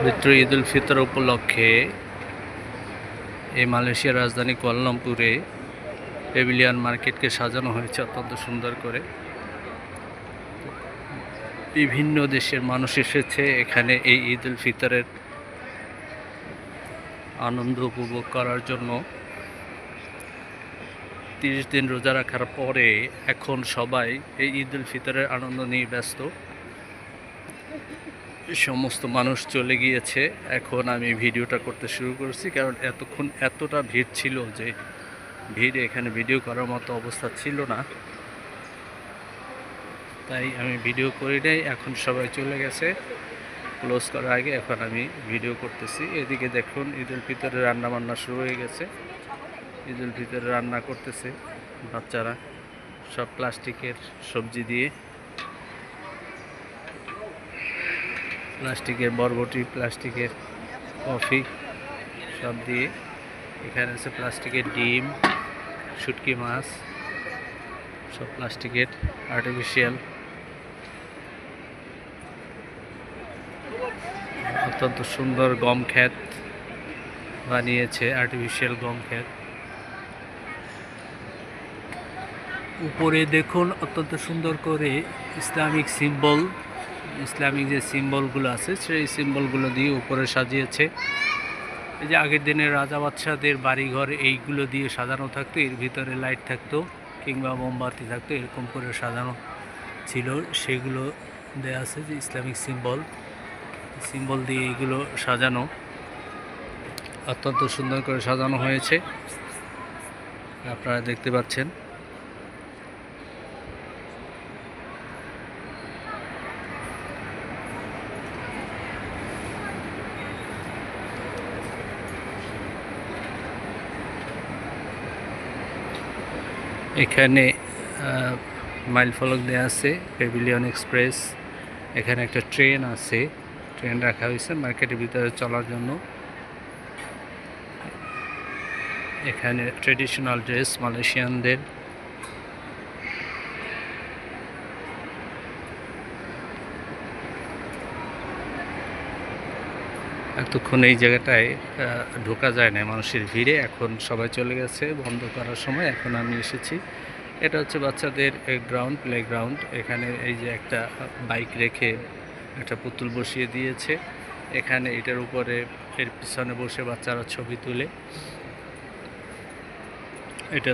পবিত্র ঈদ উল ফিতর উপলক্ষে এই মালয়েশিয়ার রাজধানী কুয়ালালামপুরে পেভিলিয়ন মার্কেটকে সাজানো হয়েছে অত্যন্ত সুন্দর করে। বিভিন্ন দেশের মানুষ এসেছে এখানে এই ঈদ উল ফিতরের আনন্দ উপভোগ করার জন্য। 30 দিন রোজা রাখার পরে এখন সবাই এই ঈদ উল ফিতরের আনন্দ নিয়ে ব্যস্ত। সমস্ত মানুষ চলে গিয়েছে, এখন আমি ভিডিওটা করতে শুরু করেছি, কারণ এতক্ষণ এতটা ভিড় ছিল যে ভিড় এখানে ভিডিও করার মতো অবস্থা ছিল না, তাই আমি ভিডিও করি নাই। এখন সবাই চলে গেছে ক্লোজ করার আগে, এখন আমি ভিডিও করতেছি। এদিকে দেখুন ঈদ উল ফিতরের রান্না বান্না শুরু হয়ে গেছে। ঈদ উল ফিতরের রান্না করতেছে বাচ্চারা, সব প্লাস্টিকের সবজি দিয়ে, প্লাস্টিকের বরবটি, প্লাস্টিকের কফি সব দিয়ে। এখানে আছে প্লাস্টিকের ডিম, শুটকি মাছ, সব প্লাস্টিকের আর্টিফিশিয়াল। অত্যন্ত সুন্দর গম ক্ষেত বানিয়েছে, আর্টিফিশিয়াল গম ক্ষেত। উপরে দেখুন অত্যন্ত সুন্দর করে ইসলামিক সিম্বল, ইসলামিক যে সিম্বলগুলো আছে সেই সিম্বলগুলো দিয়ে উপরে সাজিয়েছে। এই যে আগের দিনের রাজা বাদশাহদের বাড়িঘর এইগুলো দিয়ে সাজানো থাকতো, এর ভিতরে লাইট থাকতো কিংবা মোমবাতি থাকতো, এরকম করে সাজানো ছিল। সেগুলো দেয়া আছে যে ইসলামিক সিম্বল দিয়ে এগুলো সাজানো, অত্যন্ত সুন্দর করে সাজানো হয়েছে, আপনারা দেখতে পাচ্ছেন। এখানে মাইল ফলক দেওয়া আছে পেভিলিয়ন এক্সপ্রেস। এখানে একটা ট্রেন আছে, ট্রেন রাখা হয়েছে মার্কেটের ভিতরে চলার জন্য। এখানে ট্রেডিশনাল ড্রেস মালয়েশিয়ানদের। এতক্ষণ এই জায়গাটায় ঢোকা যায় না মানুষের ভিড়ে, এখন সবাই চলে গেছে বন্ধ করার সময়, এখন আমি এসেছি। এটা হচ্ছে বাচ্চাদের গ্রাউন্ড, প্লে গ্রাউন্ড। এখানে এই যে একটা বাইক রেখে একটা পুতুল বসিয়ে দিয়েছে, এখানে এটার উপরে এর পিছনে বসে বাচ্চারা ছবি তুলে। এটা